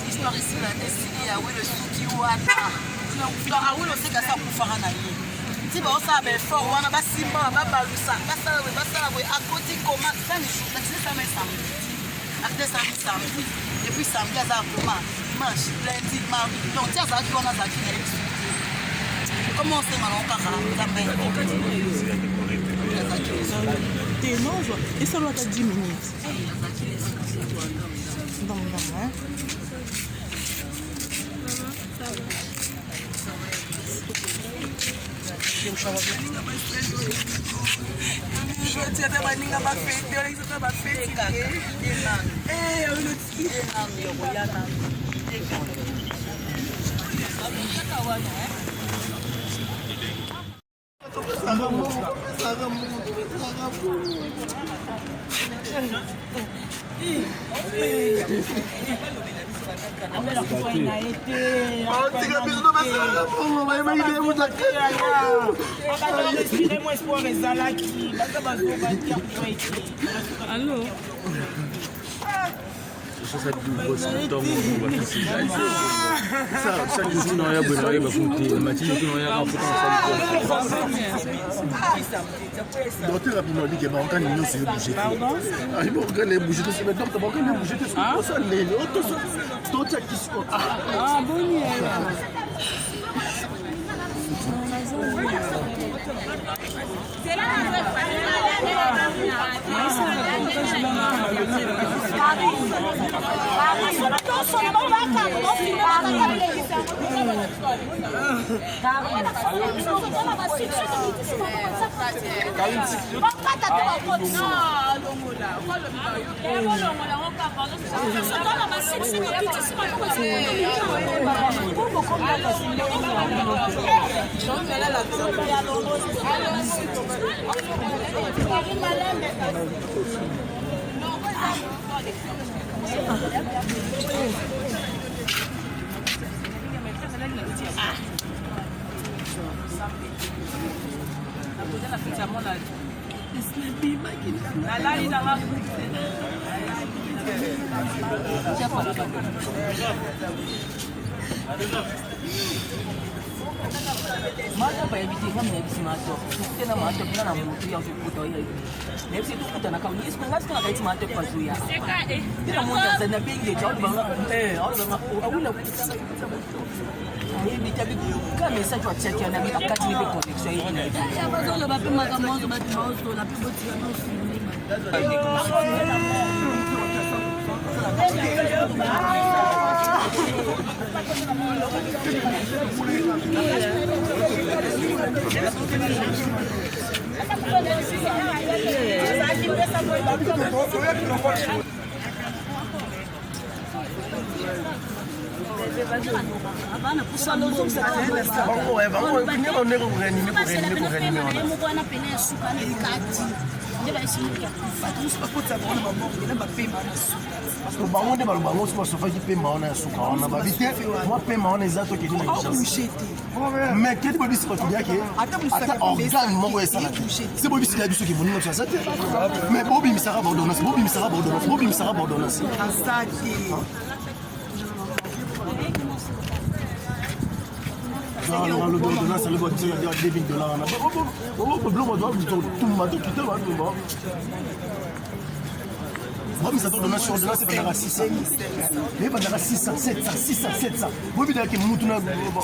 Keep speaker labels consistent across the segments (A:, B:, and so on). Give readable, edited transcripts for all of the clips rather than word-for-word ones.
A: Histoire ici, la destinée, ah oui, le souki wana. Ah oui, le sait que ça pour faire un allié. Si vous savez fort, on a pas si mal, pas balusa, pas ça, à côté comment ça ne joue, ça met samedi. Après ça met samedi. Et puis samedi, ça vraiment dimanche, lundi, mardi. Donc tiens ça qui on a ça qui est. Comment on sait maintenant quand ça met.
B: T'es non, et ça doit être 10 minutes. Donc, hein.
A: Je tiens à dire ma fête, je ma fête. Eh, on le dit.
B: Allô?
C: Ça dure ça ça dit non ya bonne ba fouti matine qui non ya ka fouti
D: docteur rapidement dit que bon quand nous c'est bouger
B: Pardon?
D: ah bon quand les bouger c'est maintenant bon quand les bouger c'est ça les autres tout ça qui se
B: Ah bon
A: Mata para evitar uma mato, porque na mata para na moto e ao puto aí. Deve ser tudo na calma. Isso mas que na vai mata para juia. Tira muito da na pingue, já olha olha aí me tabi ka message wa chat na bi akati ni connexion yi na. Ya bazo lo ba pe magamozo ba timozo la pe boti ya no sunima.
D: mais quel bobby c'est pas tout bien que organe mon ouais ça c'est bobby c'est la biso qui vont ça mais bobby ça va ordonnance bobby ça va ordonnance bobby ça va ordonnance non le ordonnance le boîtier il y a $2 000 oh blanc moi doit tout matin qui te va bon mais ça donne sur ordonnance c'est pas 600 mais pas 600 700 bobby là qui moutuna bon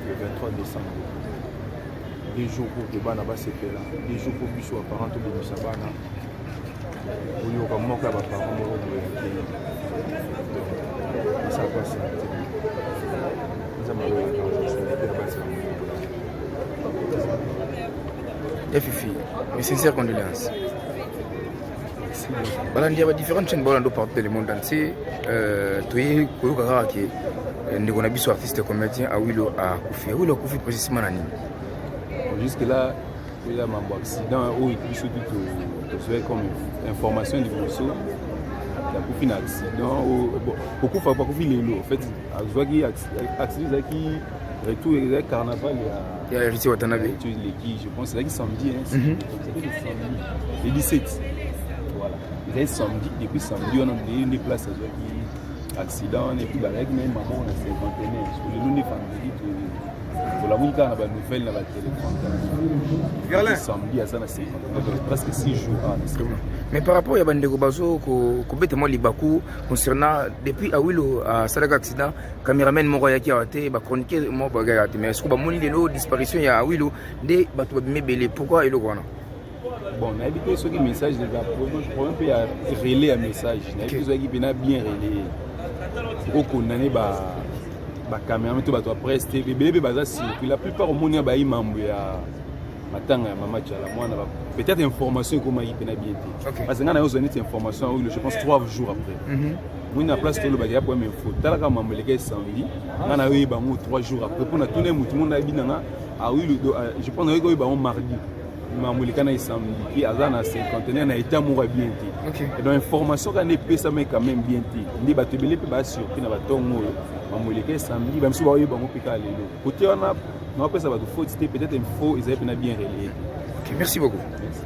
C: Le 23 décembre. des jours pour que bana basepela, des jours pour biso parents to bimisa bana. Oyo ka moka ba parents moko boye. Ça passe.
E: Fifi, mes sincères condoléances. Voilà, il y a différentes chaînes partout dans le monde entier. Tu es qu'on a vu sur artiste comédien à Willow à Koufi. Willow à Koufi précisément à Nîmes.
C: Jusque-là, il y a un accident où il y a comme information du Brousseau. Il y a Koufi un accident. Beaucoup de Koufi les lots. En fait, il y a un accident qui retour le carnaval.
E: Il y a héritier Watanabe.
C: Je pense que c'est là qui samedi. Le 17. Voilà. Il y a samedi. Depuis samedi, on a des places qui accident. Et puis, même maman, on a 51. Sur le nom des familles, pour la montée, on a une nouvelle dans la téléphone. Samedi, à ça, on a presque 6 jours.
E: Mais par rapport à Bandego Bazo, complètement Libakou, concernant depuis Awilo à Salaga accident, caméraman Moroya qui a été chroniqué, mais est-ce que Bamoni de disparition il y a Awilo des bateaux belé pourquoi et le Guana?
C: Bon, on a habité sur les messages de la province, on peut relayer un message. On a habité sur les bien relayé. Au condamné, la caméra, tout le presse, la plupart au monde, il y a des membres. Peut-être information comment il peut bien été. Parce que nous avons une information, je pense 3 jours après. Nous avons place tout le bagage pour une info. Tant que nous avons les samedi, nous avons eu 3 jours après. Pour tout le monde a bien je pense que nous avons mardi. Nous avons eu samedi. Puis à la cinquantaine, nous avons été amoureux bien été. Donc l'information qu'on a payé ça mais quand même bien été. Nous avons été bien surpris dans le temps où nous avons eu samedi. Même si nous avons eu côté on après ça va tout faut c'était peut-être une faux ils avaient bien relayé.
E: OK, merci beaucoup.
C: Merci.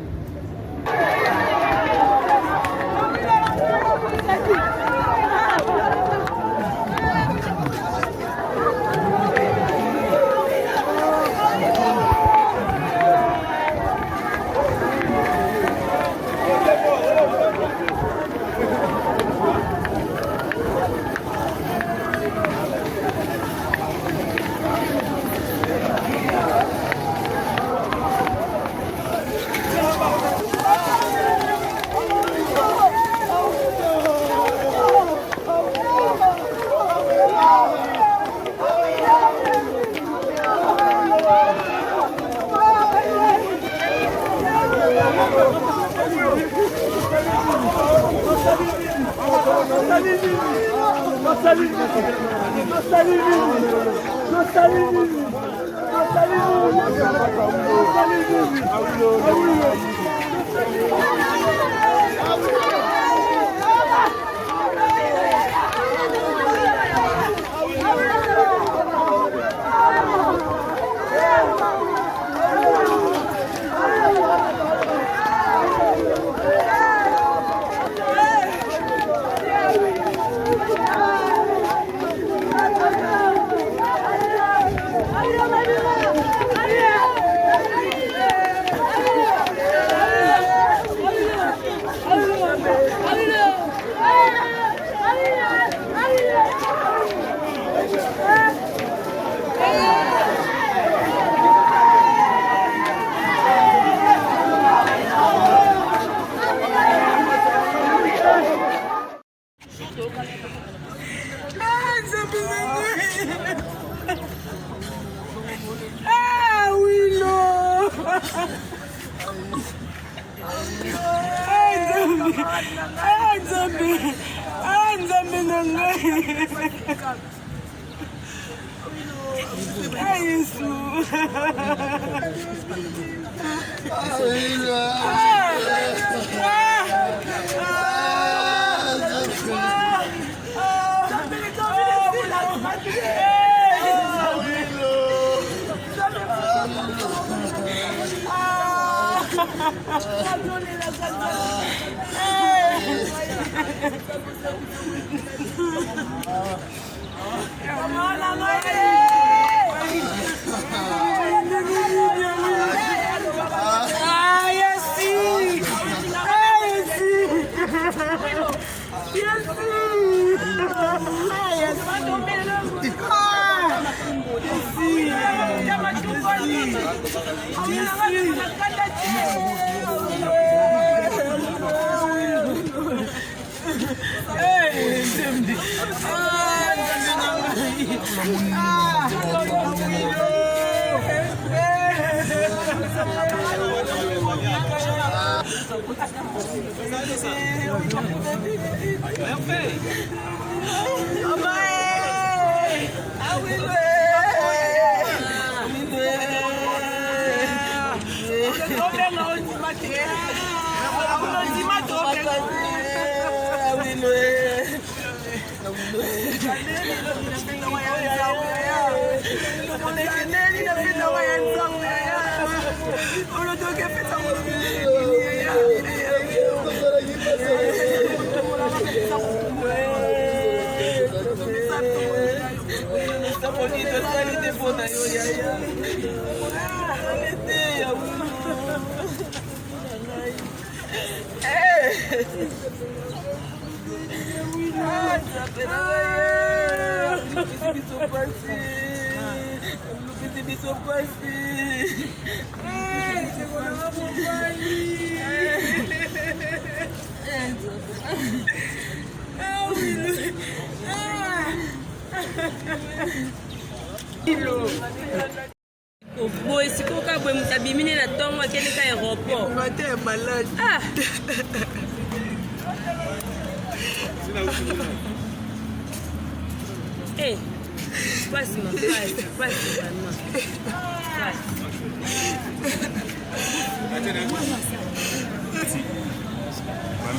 F: Boy, si koka boy mutabimine na tongo akende ka aéroport.
A: Maté est malade.
F: Ah. Eh. Passe ma passe vraiment.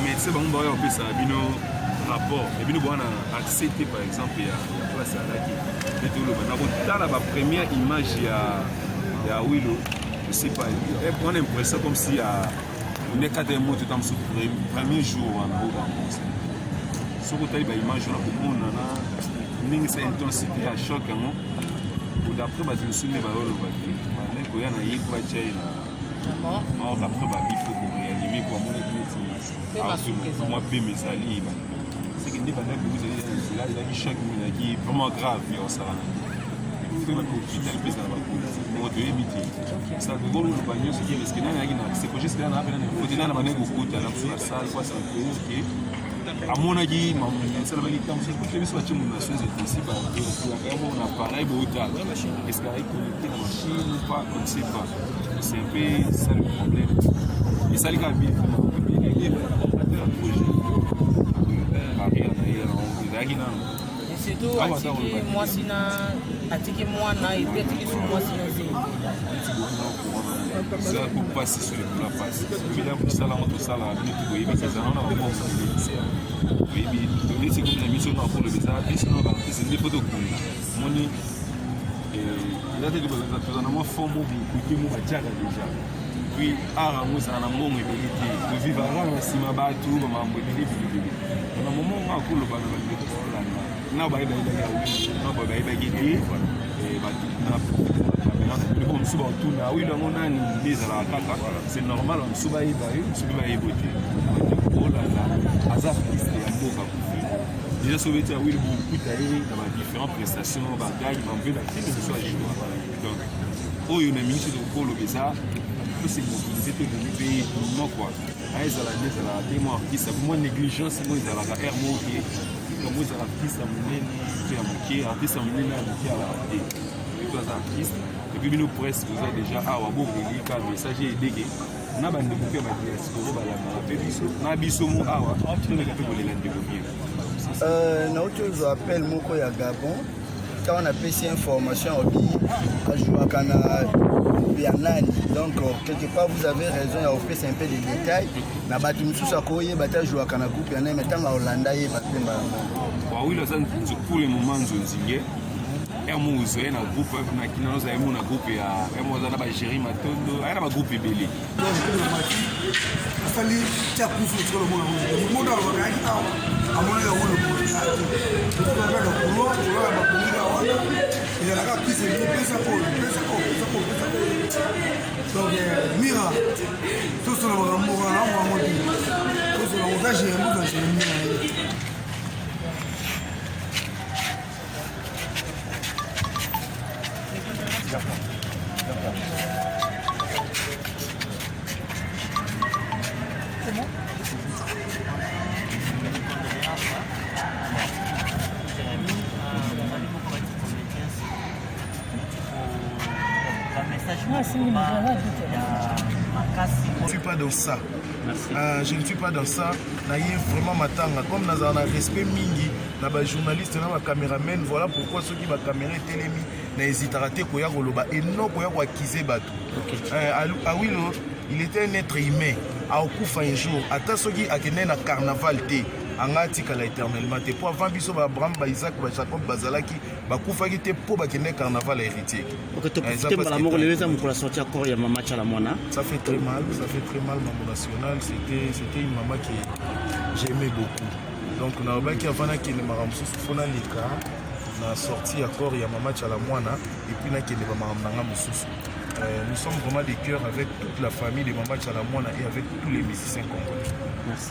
C: Médecin bango baoya kopesa bino rapport et bino boana accepté par exemple ya place alaki neti oloba na kotala bapremière image ya Wilo je sais pas on a l'impression comme si nekata moto tam su premier jour wana obangosa soko tali ba image na komona na ndenge sa intensité ya choc yango d'après bato mosusu nde bayoloba te baleko ya na ye kwa tya na or après babifo koréanime kwa moneki neti mwa pe mesali seke nde bandako ozela ezalaki choc minaki vraiment grave ya osala na ye hôpital mpe ezala bapolisi moto oyebi te sakololoba nyonso te parceke nani ayaki na sekojesikela na apena na kote nani bandaki kokota na mosu na sale kwasa ke amonaki esalabaki ta mosusu kote biso batie mo nations intensive yango na pareil bootala estce ayai connecté na machine ou pas on ne sait pas c'est un peu ça le problème esali kaka bien ezalaki nano
G: surtout atiki mwasi na atiki mwana epi atiki su mwasi na zeli
C: ça pour passer sur le plan passe bila kusala moto sala bino to yebi ça na ba mo yebi to lesi comme la mission na pour le bizarre biso na ba c'est des photos comme moni là te dibo za to na mo forme ku ki mo bajaga déjà puis ara mo ça na mo ngibeliti to vivre na sima batu ba mambo ebili na momo nga kulo ba na ba na ba ida ida na ba ida gidi ba na comme souvent tout na oui on a une mise à la kaka c'est normal on suba iba suba ibote oh là là azaf ya mboka déjà sauveté oui beaucoup d'aller dans différentes prestations bagaille m'enlever la tête que ce soit jour donc oh il y a une ministre de polo bizarre tout c'est mobilisé tout le pays non quoi aizala nezala témoin artiste moi négligence moi ezala ka air mo qui comme vous artiste monene qui a moqué artiste monene a moqué à la toi artiste et puis nous presse vous avez déjà awa bokeli ka message edeke na bande moke ba diaspora ba la pe biso na biso mo awa tu ne peux pas les lande bien
H: na autre appel moko ya Gabon quand on a payé information au jouaka na Bianani donc quelque part vous avez raison il y a offert un peu de détails na batu mususu akoye bata jouaka na groupe yana mais tanga Hollanda ye batemba
C: wa oui là ça pour le moment nzonzinge emo uzoe na groupe na kinanoza emo na groupe ya emo za na ba Jerry Matondo ayana ba groupe belé
D: asali tia kufu tsolo mona mo ndo ba ga ita amona ya wona ko ko ba do ko ba ko ni ga wona il a la piste de pesa ko donc mira tout sur le rambo na mo di tout sur le gage et mo gage ni D'accord.
I: Je ne suis pas dans ça. Je ne suis pas dans ça. Vraiment matanga. Comme nous avons un respect mingi, na ba journaliste na ba caméraman, voilà pourquoi ceux qui ba caméra télémi n'hésitent à rater koya koloba et non koya ko acquiser bateau. Awilo, il était un être humain. A okufa un jour, ata ceux qui a kené na carnaval té. Angati kala éternellement te pour avant biso ba Abraham ba Isaac ba Jacob bazalaki ba kufaki te pour ba kene carnaval héritier.
J: OK, tu peux la mort les hommes pour la sortie encore ya maman cha la mwana.
I: Ça fait très mal maman national, c'était une maman que j'aimais beaucoup. Donc na ba ki avana ki ne maramsu fona lika na sortie encore ya maman cha la mwana et puis na ki ne ba maramnanga mususu. Nous sommes vraiment des cœurs avec toute la famille de Maman Chalamouana et avec tous les musiciens congolais.
J: Merci.